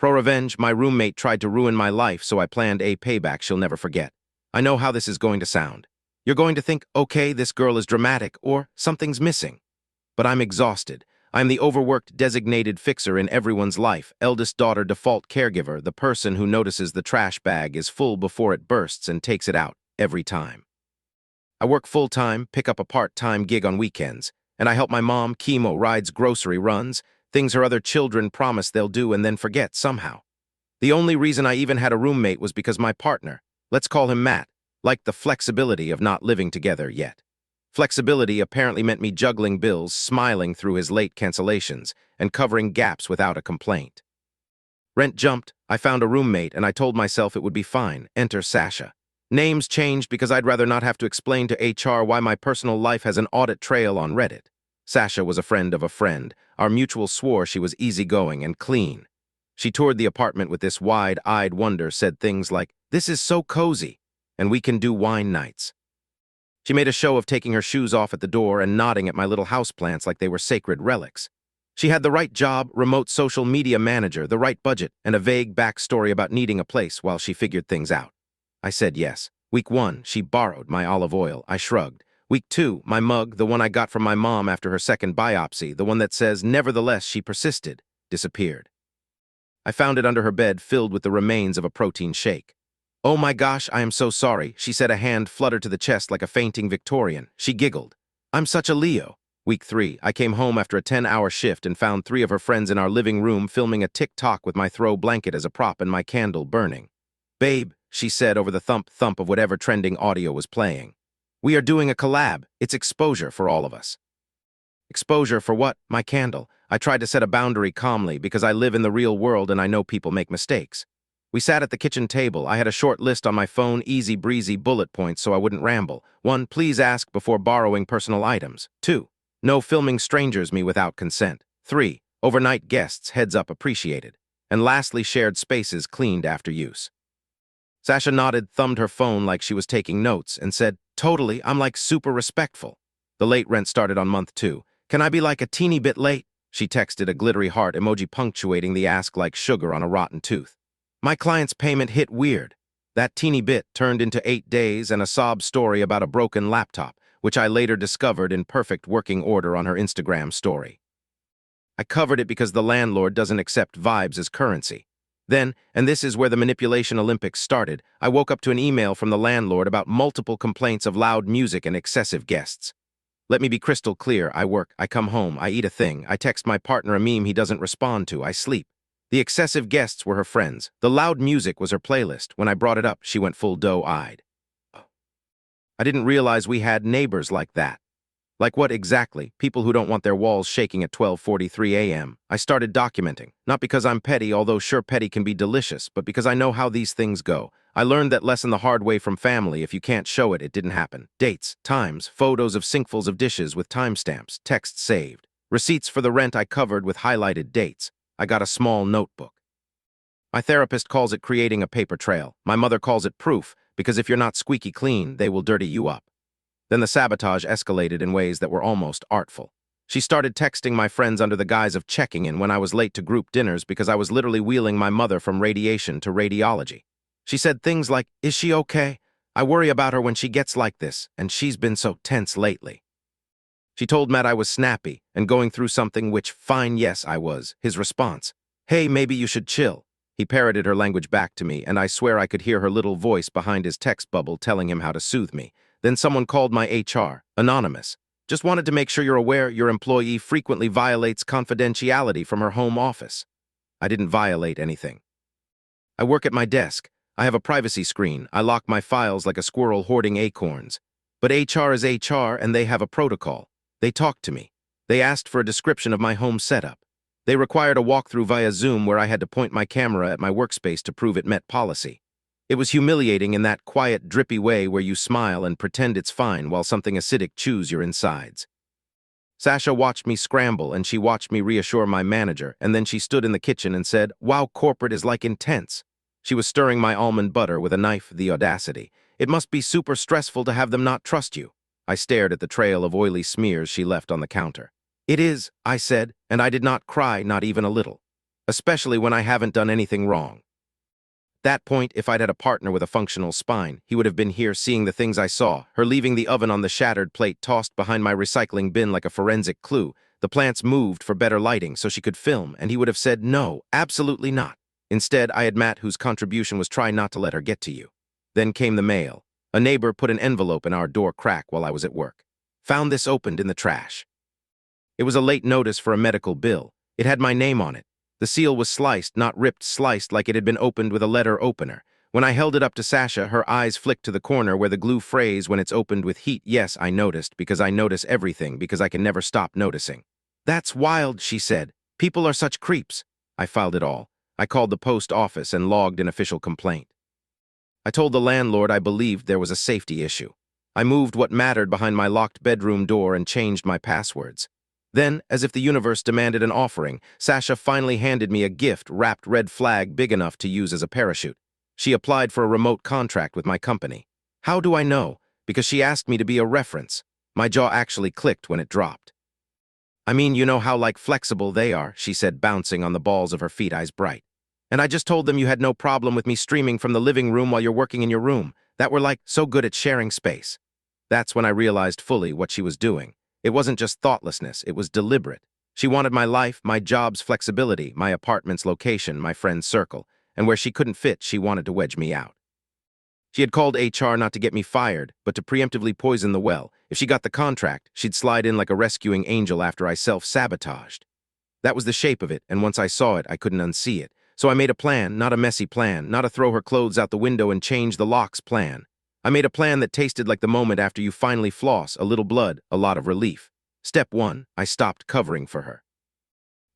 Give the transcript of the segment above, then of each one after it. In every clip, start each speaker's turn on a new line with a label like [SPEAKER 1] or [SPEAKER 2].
[SPEAKER 1] Pro-revenge, my roommate tried to ruin my life, so I planned a payback she'll never forget. I know how this is going to sound. You're going to think, okay, this girl is dramatic, or something's missing. But I'm exhausted. I'm the overworked designated fixer in everyone's life, eldest daughter default caregiver, the person who notices the trash bag is full before it bursts and takes it out every time. I work full-time, pick up a part-time gig on weekends, and I help my mom chemo, rides grocery runs, things her other children promise they'll do and then forget somehow. The only reason I even had a roommate was because my partner, let's call him Matt, liked the flexibility of not living together yet. Flexibility apparently meant me juggling bills, smiling through his late cancellations, and covering gaps without a complaint. Rent jumped, I found a roommate, and I told myself it would be fine. Enter Sasha. Names changed because I'd rather not have to explain to HR why my personal life has an audit trail on Reddit. Sasha was a friend of a friend. Our mutual swore she was easygoing and clean. She toured the apartment with this wide-eyed wonder, said things like, "This is so cozy, and we can do wine nights." She made a show of taking her shoes off at the door and nodding at my little houseplants like they were sacred relics. She had the right job, remote social media manager, the right budget, and a vague backstory about needing a place while she figured things out. I said yes. Week 1, she borrowed my olive oil. I shrugged. Week 2, my mug, the one I got from my mom after her second biopsy, the one that says, "Nevertheless, she persisted," disappeared. I found it under her bed, filled with the remains of a protein shake. "Oh my gosh, I am so sorry," she said, a hand fluttered to the chest like a fainting Victorian. She giggled. "I'm such a Leo." Week 3, I came home after a 10-hour shift and found 3 of her friends in our living room filming a TikTok with my throw blanket as a prop and my candle burning. "Babe," she said over the thump-thump of whatever trending audio was playing. "We are doing a collab. It's exposure for all of us." Exposure for what? My candle. I tried to set a boundary calmly because I live in the real world and I know people make mistakes. We sat at the kitchen table. I had a short list on my phone, easy breezy bullet points so I wouldn't ramble. 1. Please ask before borrowing personal items. 2. No filming strangers me without consent. 3. Overnight guests, heads up appreciated. And lastly, shared spaces cleaned after use. Sasha nodded, thumbed her phone like she was taking notes, and said, "Totally, I'm like super respectful." The late rent started on month 2. "Can I be like a teeny bit late?" She texted, a glittery heart emoji punctuating the ask like sugar on a rotten tooth. My client's payment hit weird. That teeny bit turned into 8 days and a sob story about a broken laptop, which I later discovered in perfect working order on her Instagram story. I covered it because the landlord doesn't accept vibes as currency. Then, and this is where the manipulation Olympics started, I woke up to an email from the landlord about multiple complaints of loud music and excessive guests. Let me be crystal clear. I work, I come home, I eat a thing, I text my partner a meme he doesn't respond to, I sleep. The excessive guests were her friends. The loud music was her playlist. When I brought it up, she went full doe-eyed. I didn't realize we had neighbors like that. Like what exactly? People who don't want their walls shaking at 12:43 a.m. I started documenting, not because I'm petty, although sure petty can be delicious, but because I know how these things go. I learned that lesson the hard way from family. If you can't show it, it didn't happen. Dates, times, photos of sinkfuls of dishes with timestamps, texts saved. Receipts for the rent I covered with highlighted dates. I got a small notebook. My therapist calls it creating a paper trail. My mother calls it proof, because if you're not squeaky clean, they will dirty you up. Then the sabotage escalated in ways that were almost artful. She started texting my friends under the guise of checking in when I was late to group dinners because I was literally wheeling my mother from radiation to radiology. She said things like, "Is she okay? I worry about her when she gets like this, and she's been so tense lately." She told Matt I was snappy and going through something, which, fine, yes, I was. His response, "Hey, maybe you should chill." He parroted her language back to me, and I swear I could hear her little voice behind his text bubble telling him how to soothe me. Then someone called my HR, anonymous. "Just wanted to make sure you're aware your employee frequently violates confidentiality from her home office." I didn't violate anything. I work at my desk. I have a privacy screen. I lock my files like a squirrel hoarding acorns. But HR is HR, and they have a protocol. They talked to me. They asked for a description of my home setup. They required a walkthrough via Zoom where I had to point my camera at my workspace to prove it met policy. It was humiliating in that quiet, drippy way where you smile and pretend it's fine while something acidic chews your insides. Sasha watched me scramble, and she watched me reassure my manager, and then she stood in the kitchen and said, "Wow, corporate is like intense." She was stirring my almond butter with a knife, the audacity. "It must be super stressful to have them not trust you." I stared at the trail of oily smears she left on the counter. "It is," I said, and I did not cry, not even a little. especially when I haven't done anything wrong. That point, if I'd had a partner with a functional spine, he would have been here seeing the things I saw, her leaving the oven on the shattered plate tossed behind my recycling bin like a forensic clue. The plants moved for better lighting so she could film, and he would have said, no, absolutely not. Instead, I had Matt, whose contribution was try not to let her get to you. Then came the mail. A neighbor put an envelope in our door crack while I was at work. Found this opened in the trash. It was a late notice for a medical bill. It had my name on it. The seal was sliced, not ripped, sliced like it had been opened with a letter opener. When I held it up to Sasha, her eyes flicked to the corner where the glue phrase when it's opened with heat. Yes, I noticed, because I notice everything, because I can never stop noticing. That's wild, she said. People are such creeps. I filed it all. I called the post office and logged an official complaint. I told the landlord I believed there was a safety issue. I moved what mattered behind my locked bedroom door and changed my passwords. Then, as if the universe demanded an offering, Sasha finally handed me a gift wrapped red flag big enough to use as a parachute. She applied for a remote contract with my company. How do I know? Because she asked me to be a reference. My jaw actually clicked when it dropped. I mean, you know how flexible they are, she said, bouncing on the balls of her feet, eyes bright. And I just told them you had no problem with me streaming from the living room while you're working in your room, that we're so good at sharing space. That's when I realized fully what she was doing. It wasn't just thoughtlessness, it was deliberate. She wanted my life, my job's flexibility, my apartment's location, my friend's circle, and where she couldn't fit, she wanted to wedge me out. She had called HR not to get me fired, but to preemptively poison the well. If she got the contract, she'd slide in like a rescuing angel after I self-sabotaged. That was the shape of it, and once I saw it, I couldn't unsee it. So I made a plan, not a messy plan, not a throw her clothes out the window and change the locks plan. I made a plan that tasted like the moment after you finally floss, a little blood, a lot of relief. Step 1, I stopped covering for her.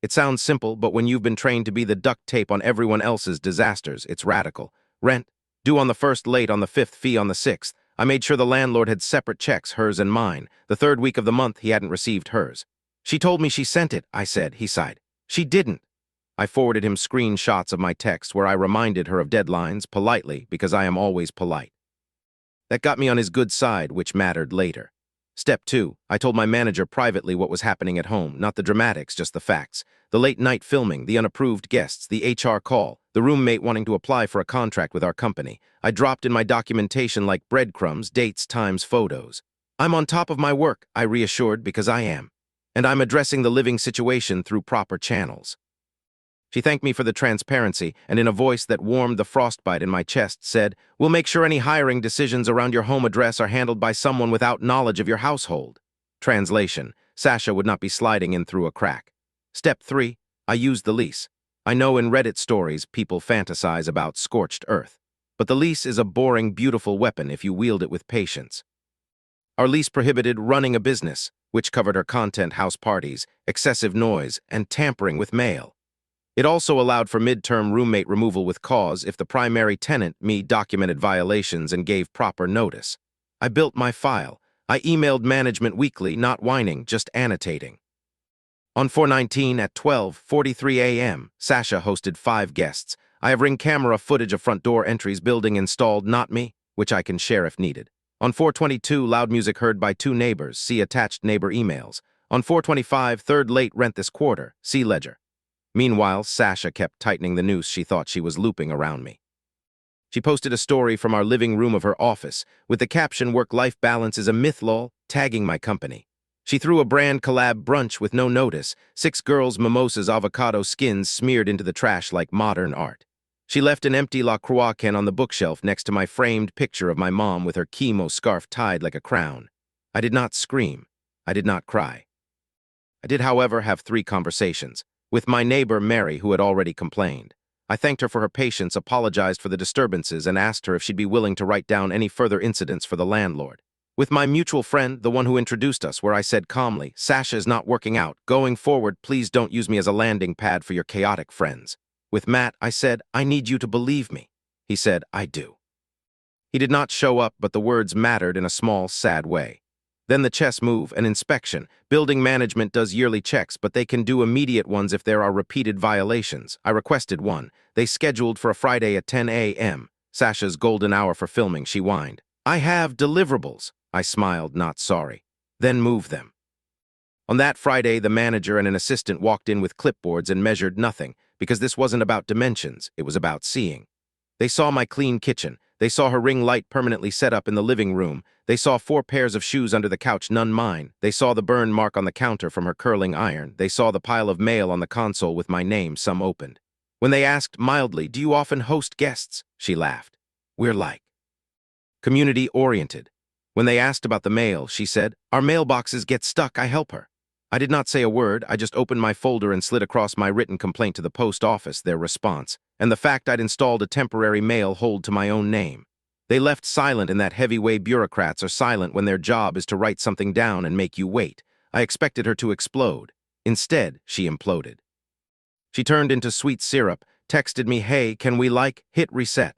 [SPEAKER 1] It sounds simple, but when you've been trained to be the duct tape on everyone else's disasters, it's radical. Rent, due on the 1st, late on the 5th, fee on the 6th. I made sure the landlord had separate checks, hers and mine. The 3rd week of the month, he hadn't received hers. She told me she sent it, I said. He sighed. She didn't. I forwarded him screenshots of my text where I reminded her of deadlines, politely, because I am always polite. That got me on his good side, which mattered later. Step 2, I told my manager privately what was happening at home, not the dramatics, just the facts. The late-night filming, the unapproved guests, the HR call, the roommate wanting to apply for a contract with our company. I dropped in my documentation like breadcrumbs, dates, times, photos. I'm on top of my work, I reassured, because I am. And I'm addressing the living situation through proper channels. She thanked me for the transparency, and in a voice that warmed the frostbite in my chest said, "We'll make sure any hiring decisions around your home address are handled by someone without knowledge of your household." Translation, Sasha would not be sliding in through a crack. Step 3, I used the lease. I know in Reddit stories people fantasize about scorched earth. But the lease is a boring, beautiful weapon if you wield it with patience. Our lease prohibited running a business, which covered her content, house parties, excessive noise, and tampering with mail. It also allowed for midterm roommate removal with cause if the primary tenant, me, documented violations and gave proper notice. I built my file. I emailed management weekly, not whining, just annotating. On 4/19 at 12:43 a.m., Sasha hosted 5 guests. I have Ring camera footage of front door entries, building installed, not me, which I can share if needed. On 4/22, loud music heard by 2 neighbors, see attached neighbor emails. On 4/25, 3rd late rent this quarter, see ledger. Meanwhile, Sasha kept tightening the noose she thought she was looping around me. She posted a story from our living room of her office, with the caption, "Work-life balance is a myth lol," tagging my company. She threw a brand collab brunch with no notice, 6 girls' mimosas, avocado skins smeared into the trash like modern art. She left an empty La Croix can on the bookshelf next to my framed picture of my mom with her chemo scarf tied like a crown. I did not scream. I did not cry. I did, however, have 3 conversations. With my neighbor, Mary, who had already complained. I thanked her for her patience, apologized for the disturbances, and asked her if she'd be willing to write down any further incidents for the landlord. With my mutual friend, the one who introduced us, where I said calmly, "Sasha is not working out. Going forward, please don't use me as a landing pad for your chaotic friends." With Matt, I said, "I need you to believe me." He said, "I do." He did not show up, but the words mattered in a small, sad way. Then the chess move, an inspection. Building management does yearly checks, but they can do immediate ones if there are repeated violations. I requested one. They scheduled for a Friday at 10 a.m. Sasha's golden hour for filming, she whined. "I have deliverables." I smiled, not sorry. "Then move them." On that Friday, the manager and an assistant walked in with clipboards and measured nothing. because this wasn't about dimensions, it was about seeing. They saw my clean kitchen. They saw her ring light permanently set up in the living room. They saw 4 pairs of shoes under the couch, none mine. They saw the burn mark on the counter from her curling iron. They saw the pile of mail on the console with my name, some opened. When they asked mildly, "Do you often host guests?" she laughed. "We're like community-oriented." When they asked about the mail, she said, "Our mailboxes get stuck, I help her." I did not say a word. I just opened my folder and slid across my written complaint to the post office, their response, and the fact I'd installed a temporary mail hold to my own name. They left silent in that heavy way bureaucrats are silent when their job is to write something down and make you wait. I expected her to explode. Instead, she imploded. She turned into sweet syrup, texted me, "Hey, can we hit reset?"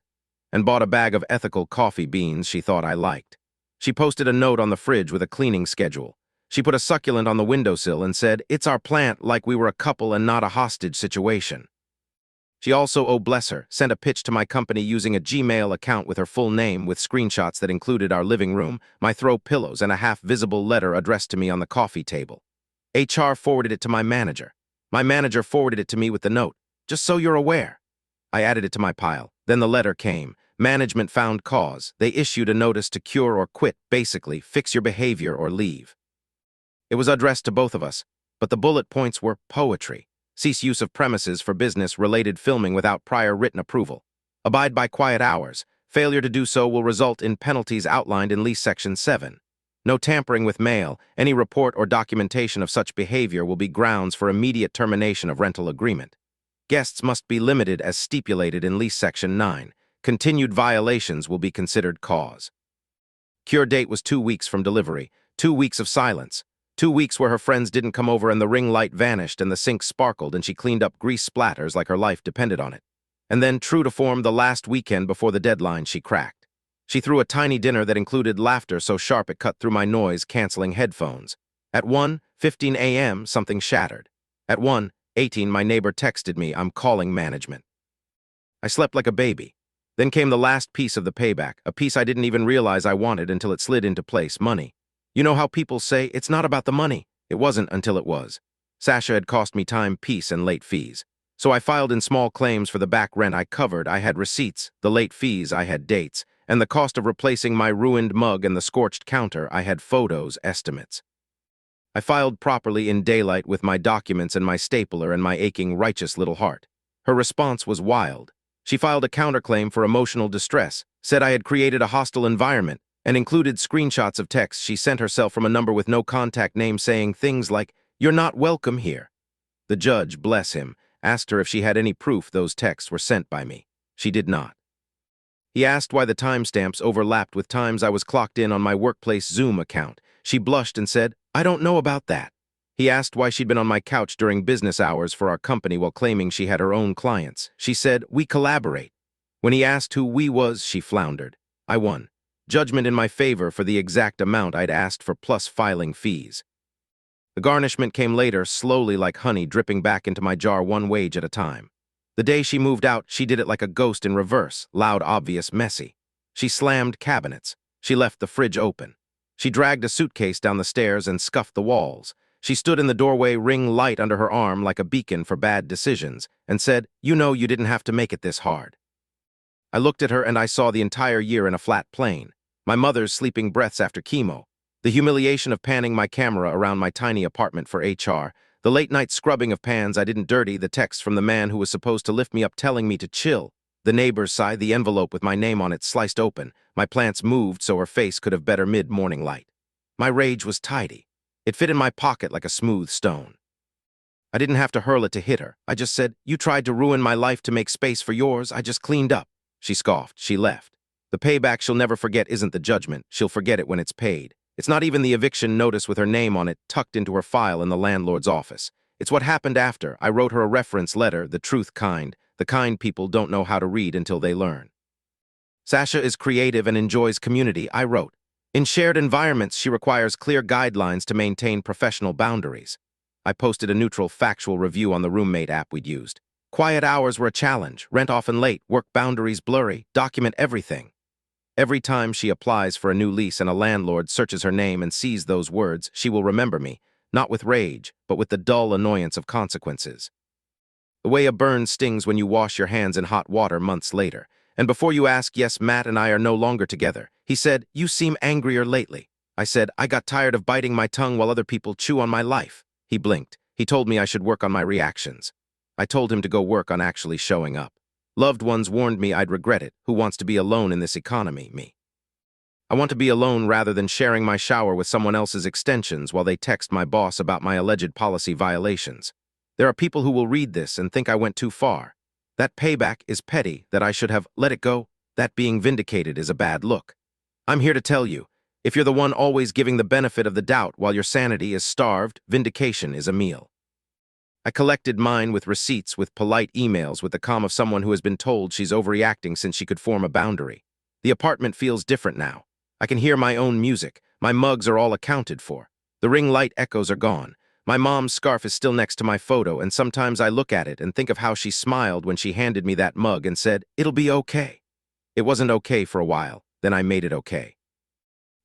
[SPEAKER 1] and bought a bag of ethical coffee beans she thought I liked. She posted a note on the fridge with a cleaning schedule. She put a succulent on the windowsill and said, "It's our plant, like we were a couple and not a hostage situation." She also, oh bless her, sent a pitch to my company using a Gmail account with her full name with screenshots that included our living room, my throw pillows, and a half-visible letter addressed to me on the coffee table. HR forwarded it to my manager. My manager forwarded it to me with the note, "Just so you're aware." I added it to my pile. Then the letter came. Management found cause. They issued a notice to cure or quit, basically, fix your behavior or leave. It was addressed to both of us, but the bullet points were poetry. Cease use of premises for business-related filming without prior written approval. Abide by quiet hours. Failure to do so will result in penalties outlined in Lease Section 7. No tampering with mail. Any report or documentation of such behavior will be grounds for immediate termination of rental agreement. Guests must be limited as stipulated in Lease Section 9. Continued violations will be considered cause. Cure date was 2 weeks from delivery. 2 weeks of silence. 2 weeks where her friends didn't come over and the ring light vanished and the sink sparkled and she cleaned up grease splatters like her life depended on it. And then, true to form, the last weekend before the deadline, she cracked. She threw a tiny dinner that included laughter so sharp it cut through my noise-canceling headphones. At 1:15 a.m., something shattered. At 1:18, my neighbor texted me, "I'm calling management." I slept like a baby. Then came the last piece of the payback, a piece I didn't even realize I wanted until it slid into place: money. You know how people say, "It's not about the money." It wasn't until it was. Sasha had cost me time, peace, and late fees. So I filed in small claims for the back rent I covered. I had receipts, the late fees, I had dates, and the cost of replacing my ruined mug and the scorched counter, I had photos, estimates. I filed properly in daylight with my documents and my stapler and my aching, righteous little heart. Her response was wild. She filed a counterclaim for emotional distress, said I had created a hostile environment, and included screenshots of texts she sent herself from a number with no contact name saying things like, "You're not welcome here." The judge, bless him, asked her if she had any proof those texts were sent by me. She did not. He asked why the timestamps overlapped with times I was clocked in on my workplace Zoom account. She blushed and said, "I don't know about that." He asked why she'd been on my couch during business hours for our company while claiming she had her own clients. She said, "We collaborate." When he asked who we was, she floundered. I won. Judgment in my favor for the exact amount I'd asked for plus filing fees. The garnishment came later, slowly like honey dripping back into my jar, one wage at a time. The day she moved out, she did it like a ghost in reverse, loud, obvious, messy. She slammed cabinets. She left the fridge open. She dragged a suitcase down the stairs and scuffed the walls. She stood in the doorway, ring light under her arm like a beacon for bad decisions, and said, "You know you didn't have to make it this hard." I looked at her and I saw the entire year in a flat plane. My mother's sleeping breaths after chemo, the humiliation of panning my camera around my tiny apartment for HR, the late-night scrubbing of pans I didn't dirty, the text from the man who was supposed to lift me up telling me to chill, the neighbor's side, the envelope with my name on it sliced open, my plants moved so her face could have better mid-morning light. My rage was tidy. It fit in my pocket like a smooth stone. I didn't have to hurl it to hit her. I just said, "You tried to ruin my life to make space for yours. I just cleaned up." She scoffed. She left. The payback she'll never forget isn't the judgment. She'll forget it when it's paid. It's not even the eviction notice with her name on it tucked into her file in the landlord's office. It's what happened after. I wrote her a reference letter, the truth kind, the kind people don't know how to read until they learn. Sasha is creative and enjoys community, I wrote. In shared environments, she requires clear guidelines to maintain professional boundaries. I posted a neutral, factual review on the roommate app we'd used. Quiet hours were a challenge, rent often late, work boundaries blurry, document everything. Every time she applies for a new lease and a landlord searches her name and sees those words, she will remember me, not with rage, but with the dull annoyance of consequences. The way a burn stings when you wash your hands in hot water months later. And before you ask, yes, Matt and I are no longer together. He said, "You seem angrier lately." I said, "I got tired of biting my tongue while other people chew on my life." He blinked. He told me I should work on my reactions. I told him to go work on actually showing up. Loved ones warned me I'd regret it. Who wants to be alone in this economy? Me. I want to be alone rather than sharing my shower with someone else's extensions while they text my boss about my alleged policy violations. There are people who will read this and think I went too far. That payback is petty, that I should have let it go. That being vindicated is a bad look. I'm here to tell you, if you're the one always giving the benefit of the doubt while your sanity is starved, vindication is a meal. I collected mine with receipts, with polite emails, with the calm of someone who has been told she's overreacting since she could form a boundary. The apartment feels different now. I can hear my own music. My mugs are all accounted for. The ring light echoes are gone. My mom's scarf is still next to my photo, and sometimes I look at it and think of how she smiled when she handed me that mug and said, "It'll be okay." It wasn't okay for a while, then I made it okay.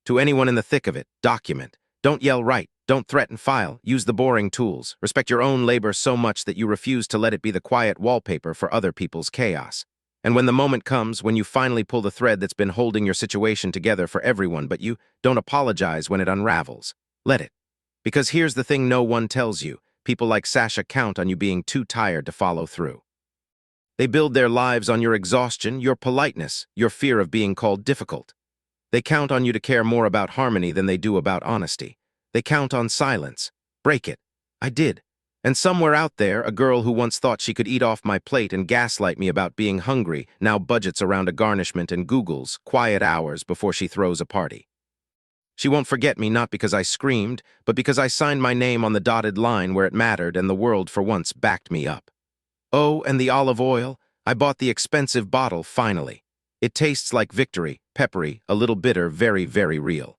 [SPEAKER 1] To anyone in the thick of it, document. Don't yell right, don't threaten file, use the boring tools. Respect your own labor so much that you refuse to let it be the quiet wallpaper for other people's chaos. And when the moment comes, when you finally pull the thread that's been holding your situation together for everyone but you, don't apologize when it unravels. Let it. Because here's the thing no one tells you. People like Sasha count on you being too tired to follow through. They build their lives on your exhaustion, your politeness, your fear of being called difficult. They count on you to care more about harmony than they do about honesty. They count on silence. Break it. I did. And somewhere out there, a girl who once thought she could eat off my plate and gaslight me about being hungry now budgets around a garnishment and Googles quiet hours before she throws a party. She won't forget me not because I screamed, but because I signed my name on the dotted line where it mattered and the world for once backed me up. Oh, and the olive oil. I bought the expensive bottle finally. It tastes like victory, peppery, a little bitter, very, very real.